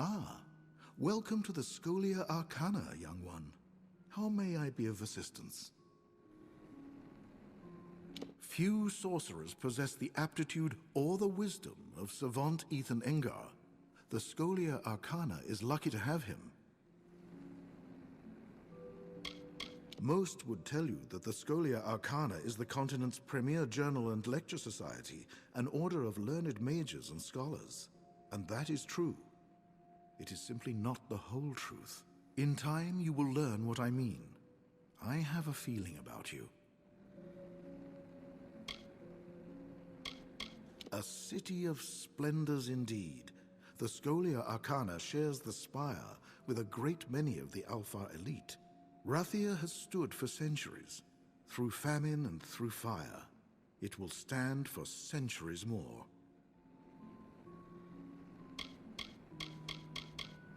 Ah, welcome to the Scholia Arcana, young one. How may I be of assistance? Few sorcerers possess the aptitude or the wisdom of savant Ethan Engar. The Scholia Arcana is lucky to have him. Most would tell you that the Scholia Arcana is the continent's premier journal and lecture society, an order of learned mages and scholars. And that is true. It is simply not the whole truth. In time, you will learn what I mean. I have a feeling about you. A city of splendors indeed. The Scholia Arcana shares the spire with a great many of the Alpha elite. Rathia has stood for centuries, through famine and through fire. It will stand for centuries more.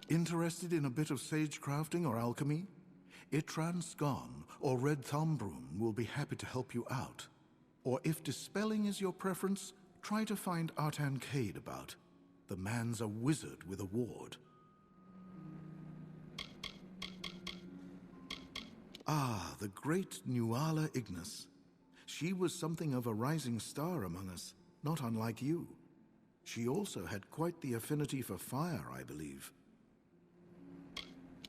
Interested in a bit of sage crafting or alchemy? Itran Skarn or Red Thumbroom will be happy to help you out. Or if dispelling is your preference, try to find Artan Cade about. The man's a wizard with a ward. Ah, the great Nuala Ignis. She was something of a rising star among us, not unlike you. She also had quite the affinity for fire, I believe.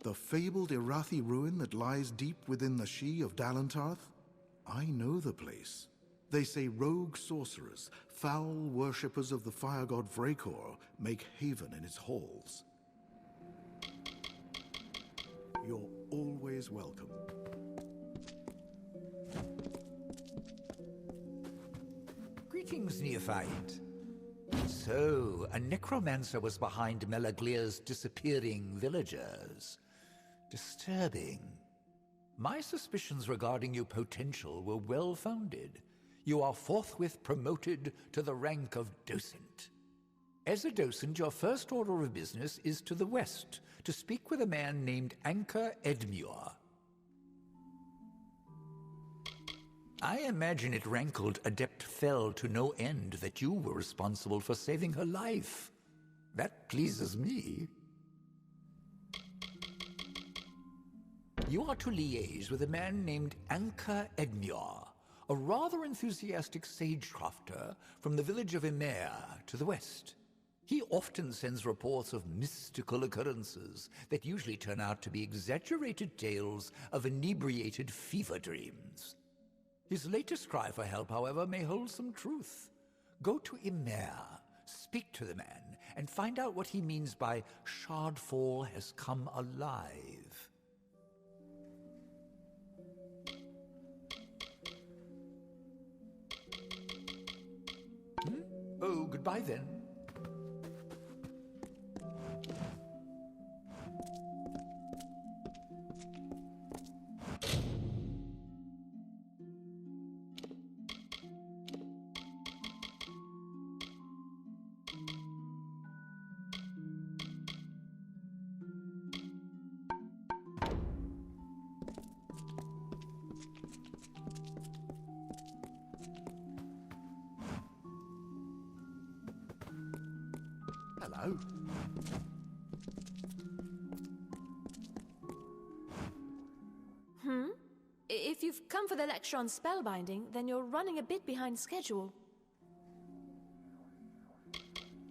The fabled Irathi ruin that lies deep within the She of Dalantarth? I know the place. They say rogue sorcerers, foul worshippers of the fire god Vrakor, make haven in its halls. You're always welcome. Greetings, neophyte. So, a necromancer was behind Melaglir's disappearing villagers. Disturbing. My suspicions regarding your potential were well-founded. You are forthwith promoted to the rank of docent. As a docent, your first order of business is to the west, to speak with a man named Anka Edmure. I imagine it rankled Adept Fell to no end that you were responsible for saving her life. That pleases me. You are to liaise with a man named Anka Edmure, a rather enthusiastic sagecrafter from the village of Emer to the west. He often sends reports of mystical occurrences that usually turn out to be exaggerated tales of inebriated fever dreams. His latest cry for help, however, may hold some truth. Go to Emer, speak to the man, and find out what he means by Shardfall has come alive. Oh, goodbye then. Hello. If you've come for the lecture on spellbinding, then you're running a bit behind schedule.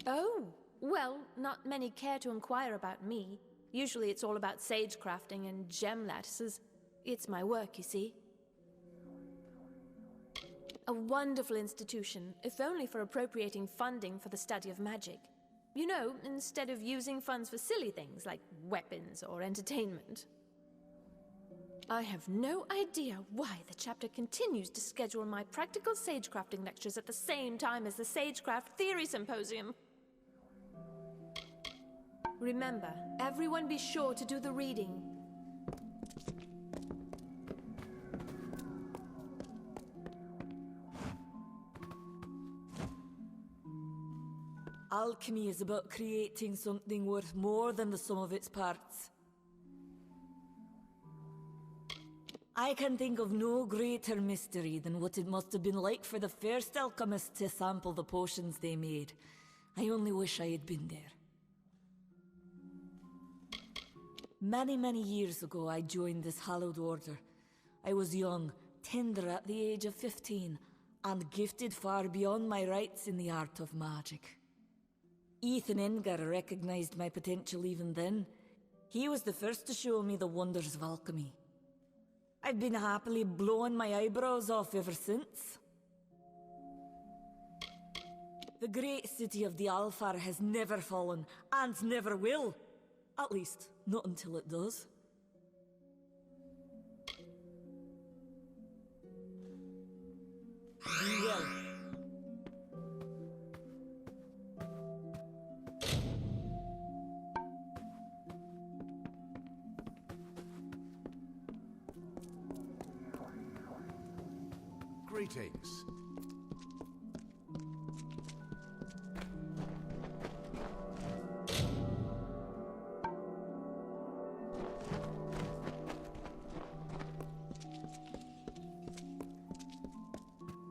Oh, well, not many care to inquire about me. Usually it's all about sage crafting and gem lattices. It's my work, you see. A wonderful institution, if only for appropriating funding for the study of magic. You know, instead of using funds for silly things like weapons or entertainment. I have no idea why the chapter continues to schedule my practical sagecrafting lectures at the same time as the Sagecraft Theory Symposium. Remember, everyone be sure to do the reading. Alchemy is about creating something worth more than the sum of its parts. I can think of no greater mystery than what it must have been like for the first alchemists to sample the potions they made. I only wish I had been there. Many, many years ago, I joined this hallowed order. I was young, tender at the age of 15, and gifted far beyond my rights in the art of magic. Ethan Ingar recognized my potential even then. He was the first to show me the wonders of alchemy. I've been happily blowing my eyebrows off ever since. The great city of the Alfar has never fallen, and never will. At least, not until it does. Be well. Greetings.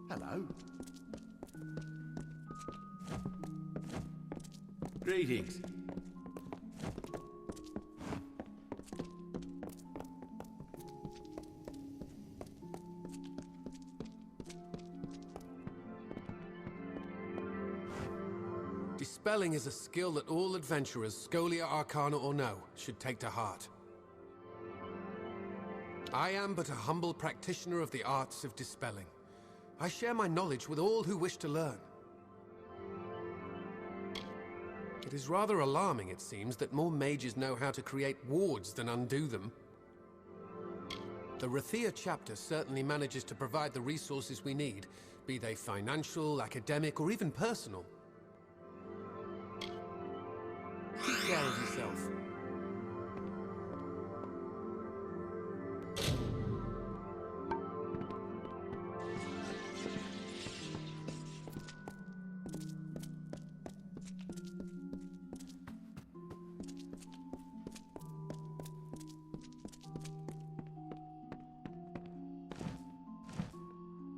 Hello. Greetings. Dispelling is a skill that all adventurers, Scholia Arcana or no, should take to heart. I am but a humble practitioner of the arts of dispelling. I share my knowledge with all who wish to learn. It is rather alarming, it seems, that more mages know how to create wards than undo them. The Rathia chapter certainly manages to provide the resources we need, be they financial, academic, or even personal. Take care of yourself.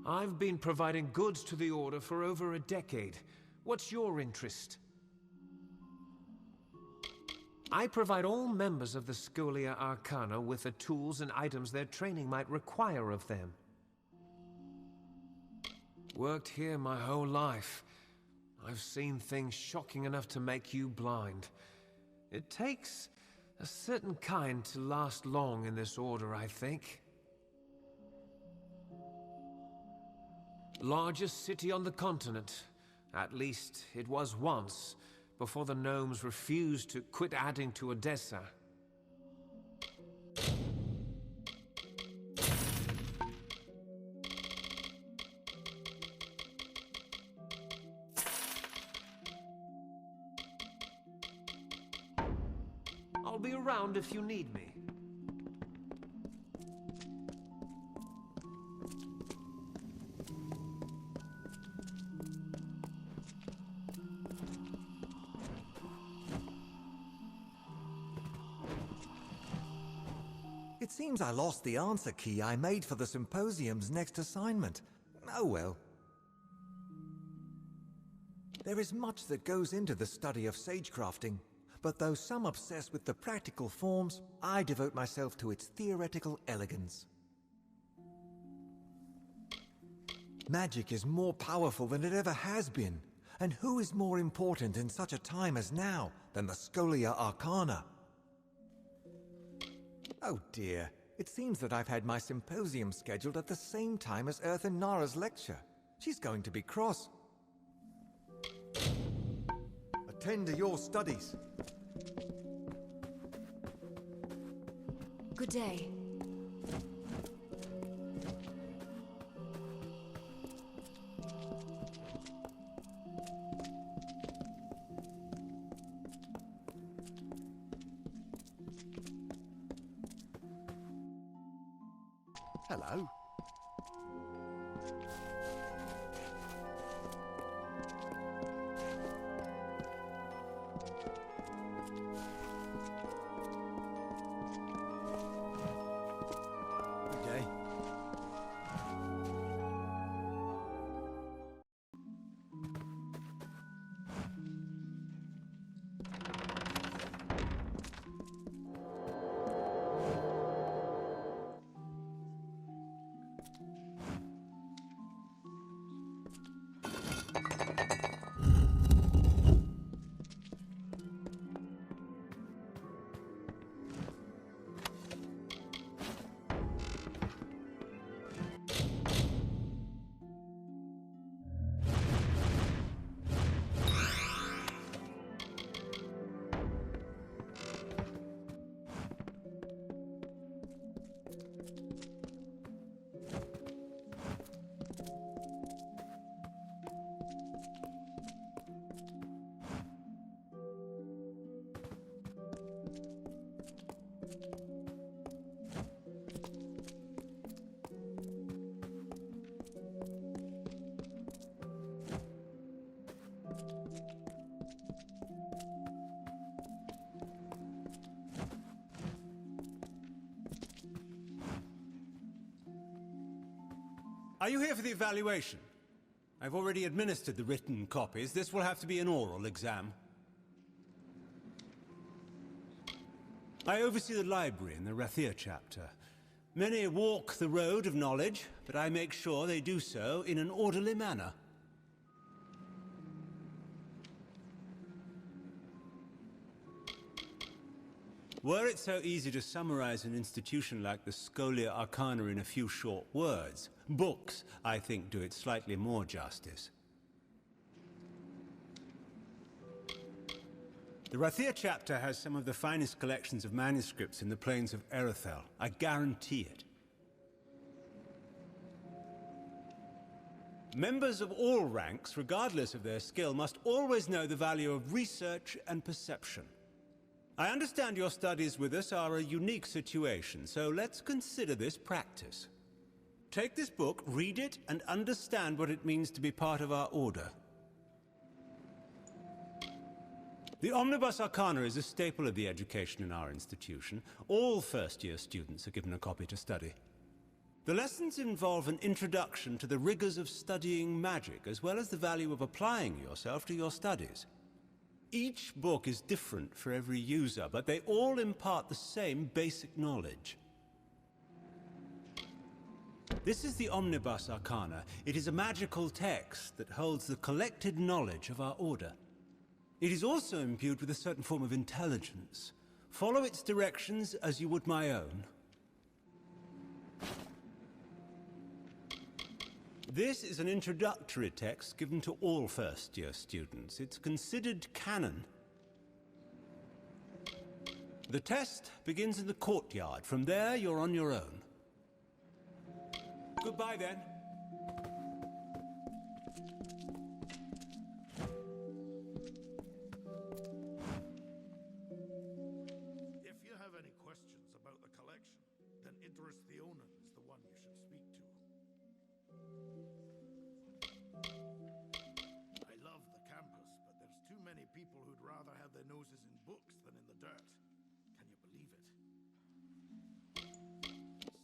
I've been providing goods to the Order for over a decade. What's your interest? I provide all members of the Scholia Arcana with the tools and items their training might require of them. Worked here my whole life. I've seen things shocking enough to make you blind. It takes a certain kind to last long in this order, I think. Largest city on the continent. At least it was once, before the gnomes refused to quit adding to Odessa. I'll be around if you need me. It seems I lost the answer key I made for the symposium's next assignment. Oh well. There is much that goes into the study of sagecrafting, but though some obsess with the practical forms, I devote myself to its theoretical elegance. Magic is more powerful than it ever has been, and who is more important in such a time as now than the Scholia Arcana? Oh dear, it seems that I've had my symposium scheduled at the same time as Earthen Nara's lecture. She's going to be cross. Attend to your studies. Good day. Hello. Good day. Are you here for the evaluation? I've already administered the written copies. This will have to be an oral exam. I oversee the library in the Rathir chapter. Many walk the road of knowledge, but I make sure they do so in an orderly manner. Were it so easy to summarize an institution like the Scholia Arcana in a few short words, books, I think, do it slightly more justice. The Rathir chapter has some of the finest collections of manuscripts in the plains of Erethel. I guarantee it. Members of all ranks, regardless of their skill, must always know the value of research and perception. I understand your studies with us are a unique situation, so let's consider this practice. Take this book, read it, and understand what it means to be part of our order. The Omnibus Arcana is a staple of the education in our institution. All first-year students are given a copy to study. The lessons involve an introduction to the rigors of studying magic, as well as the value of applying yourself to your studies. Each book is different for every user, but they all impart the same basic knowledge. This is the Omnibus Arcana. It is a magical text that holds the collected knowledge of our order. It is also imbued with a certain form of intelligence. Follow its directions as you would my own. This is an introductory text given to all first-year students. It's considered canon. The test begins in the courtyard. From there, you're on your own. Goodbye, then. If you have any questions about the collection, then Idris the owner is the one you should speak to. I love the campus, but there's too many people who'd rather have their noses in books than in the dirt. Can you believe it?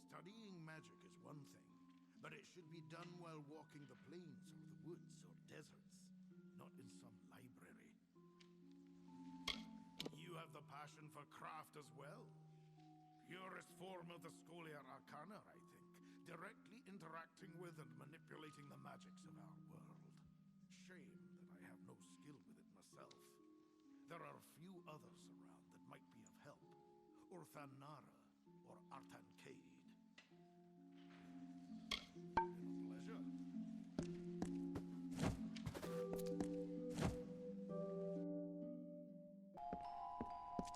Studying magic is one thing, but it should be done while walking the plains or the woods or deserts, not in some library. You have the passion for craft as well. Purest form of the Scholia Arcana, I think. Directly interacting with and manipulating the magics of our world. Shame that I have no skill with it myself. There are a few others around that might be of help. Urthanara or Artancade. Pleasure.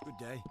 Good day.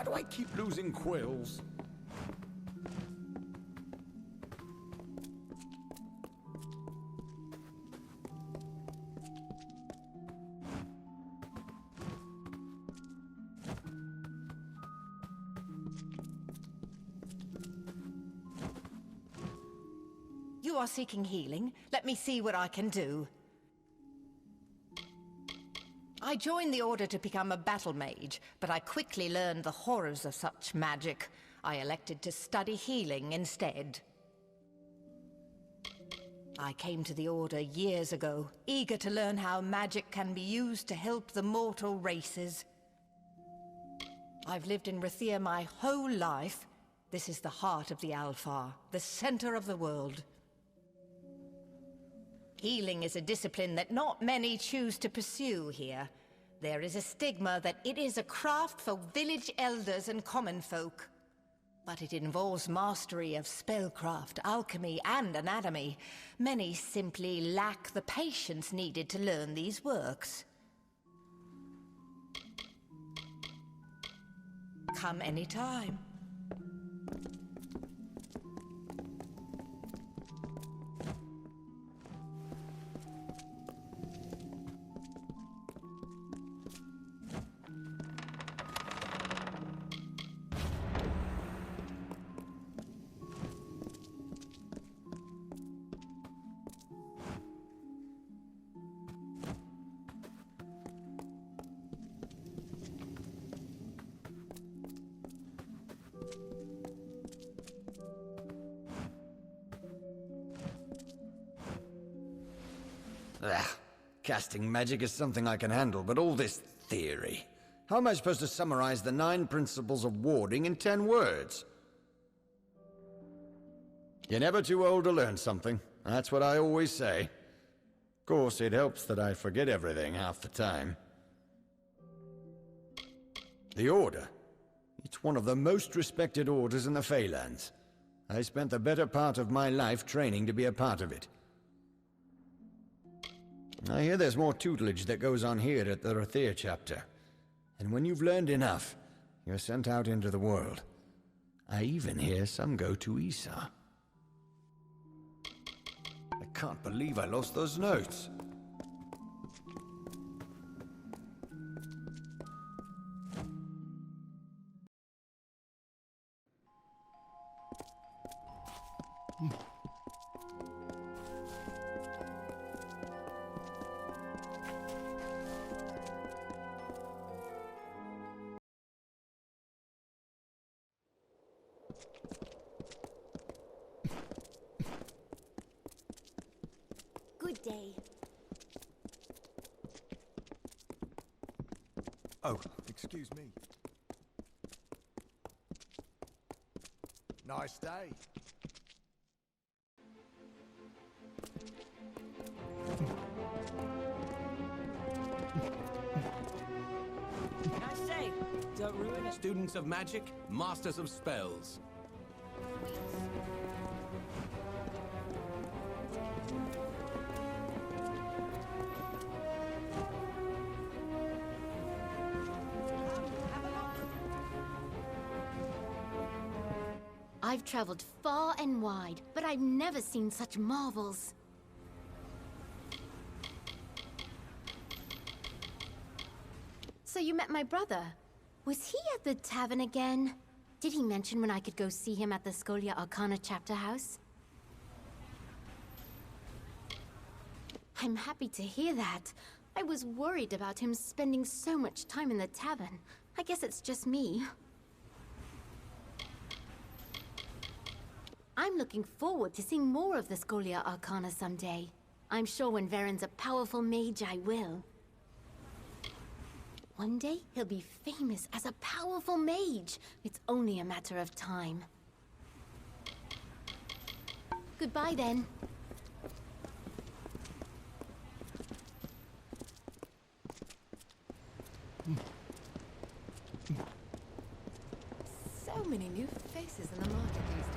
How do I keep losing quills? You are seeking healing? Let me see what I can do. I joined the Order to become a battle mage, but I quickly learned the horrors of such magic. I elected to study healing instead. I came to the Order years ago, eager to learn how magic can be used to help the mortal races. I've lived in Rathia my whole life. This is the heart of the Alfar, the center of the world. Healing is a discipline that not many choose to pursue here. There is a stigma that it is a craft for village elders and common folk. But it involves mastery of spellcraft, alchemy, and anatomy. Many simply lack the patience needed to learn these works. Come anytime. Casting magic is something I can handle, but all this theory... How am I supposed to summarize the 9 principles of warding in 10 words? You're never too old to learn something. That's what I always say. Of course, it helps that I forget everything half the time. The Order. It's one of the most respected orders in the Feylands. I spent the better part of my life training to be a part of it. I hear there's more tutelage that goes on here at the Rathia chapter. And when you've learned enough, you're sent out into the world. I even hear some go to Isa. I can't believe I lost those notes. Good day. Oh, excuse me. Nice day. Nice day. Don't ruin it. Students of magic, masters of spells. I've traveled far and wide, but I've never seen such marvels. So you met my brother. Was he at the tavern again? Did he mention when I could go see him at the Scholia Arcana chapter house? I'm happy to hear that. I was worried about him spending so much time in the tavern. I guess it's just me. I'm looking forward to seeing more of the Scholia Arcana someday. I'm sure when Varen's a powerful mage, I will. One day, he'll be famous as a powerful mage. It's only a matter of time. Goodbye, then. So many new faces in the market these days.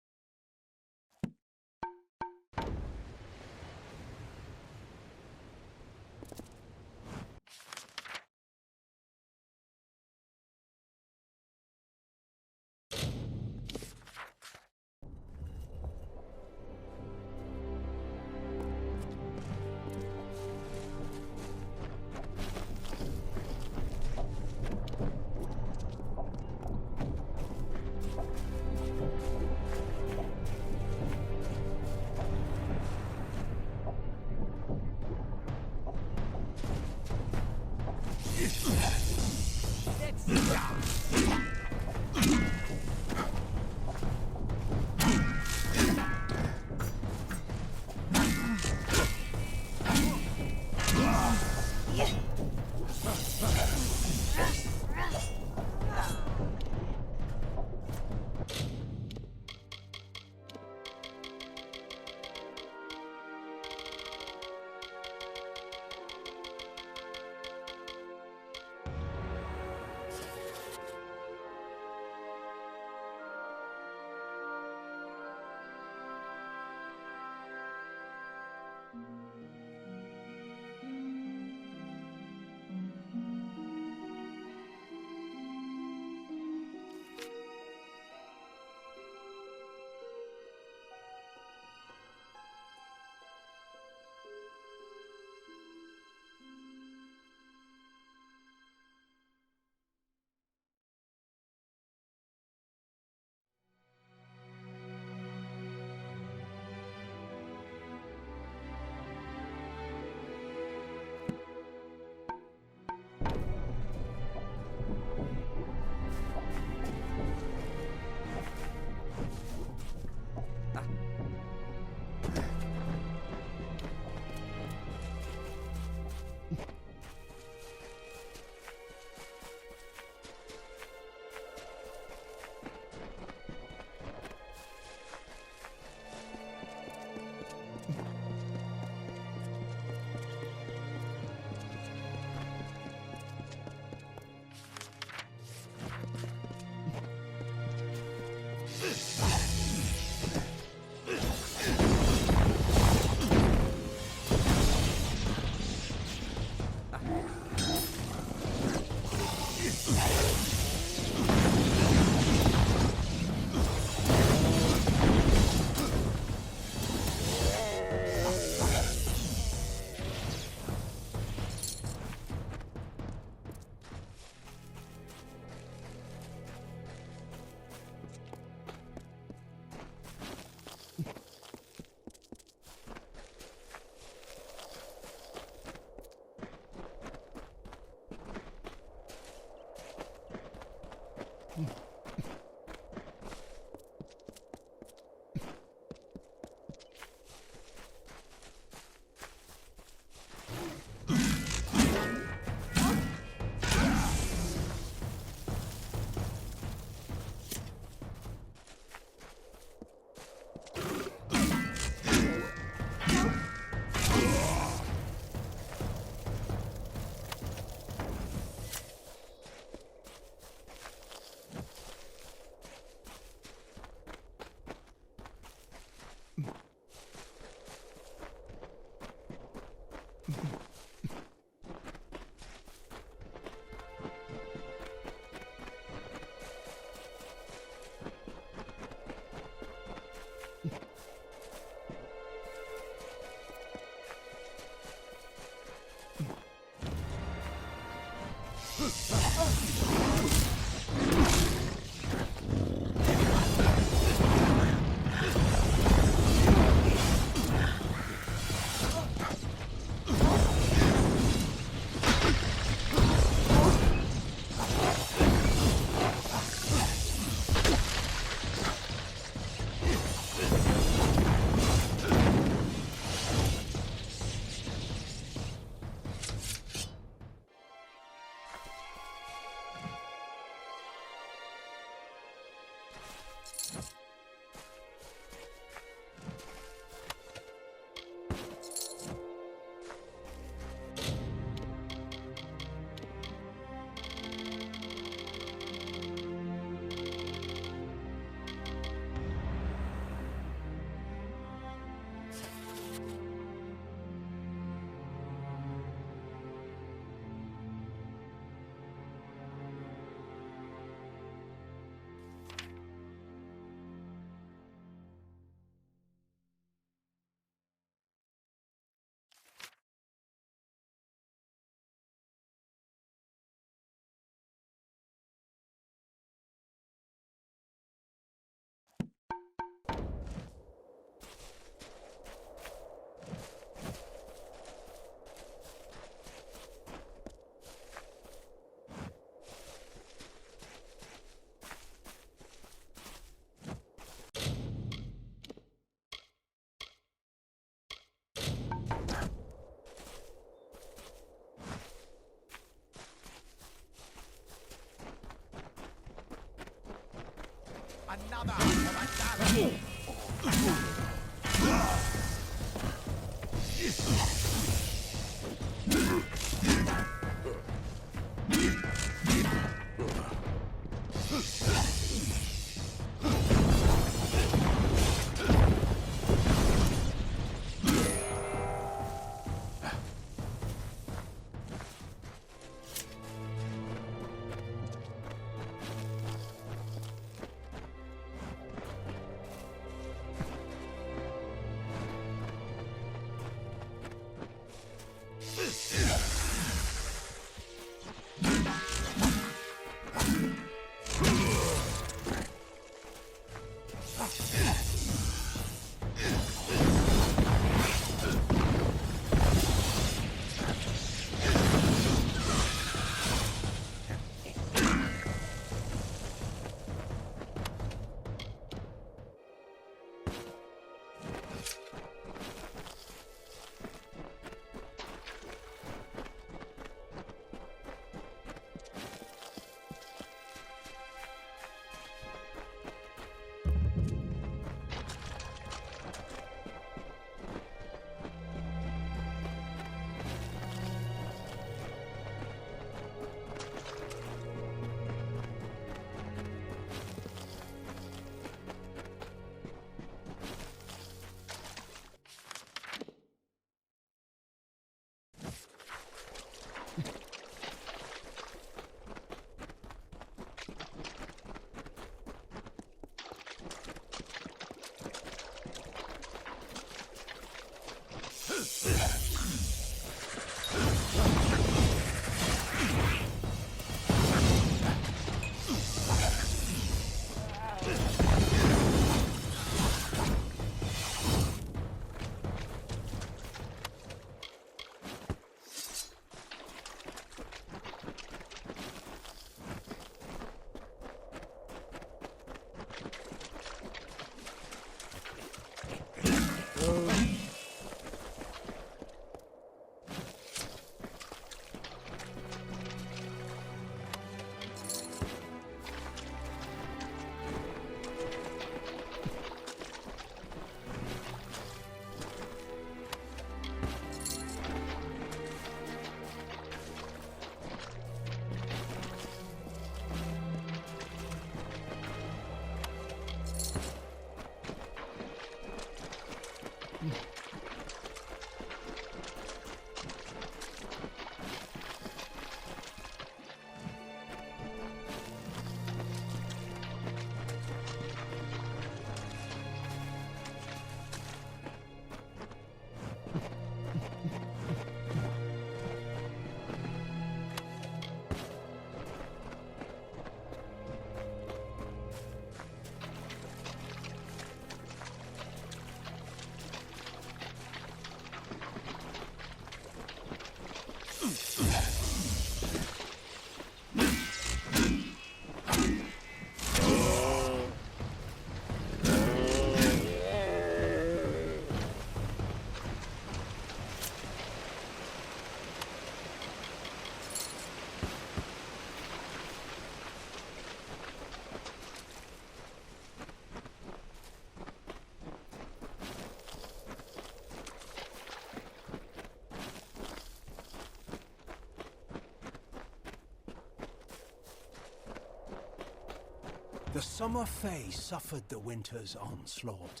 The Summer Fae suffered the winter's onslaught.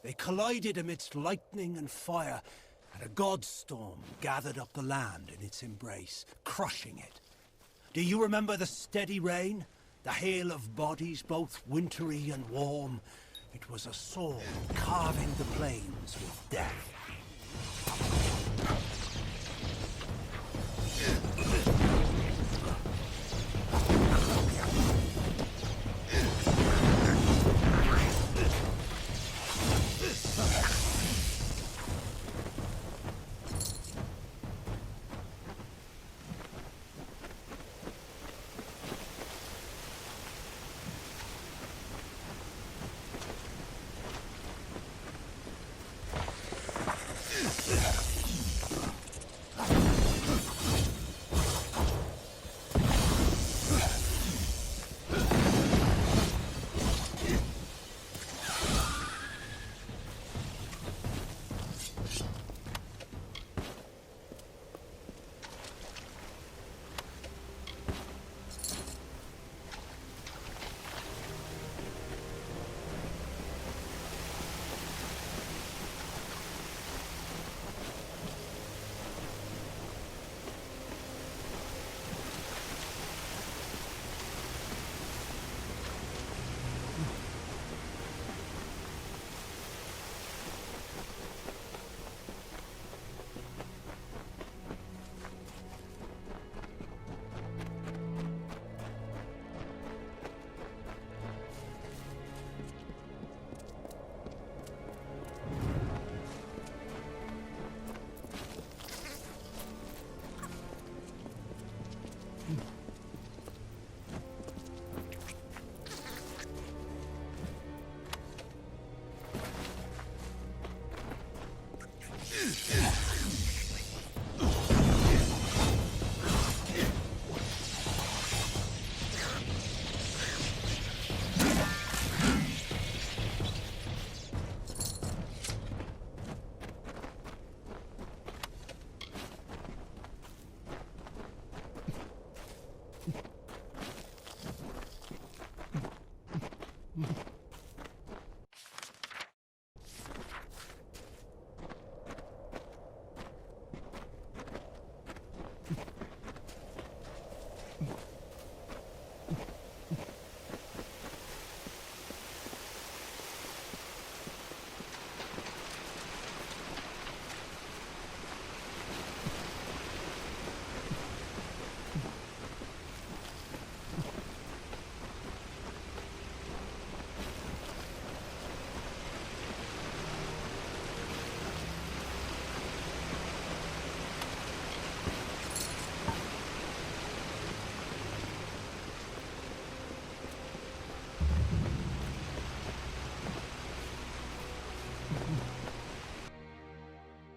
They collided amidst lightning and fire, and a godstorm gathered up the land in its embrace, crushing it. Do you remember the steady rain? The hail of bodies, both wintry and warm? It was a sword carving the plains with death.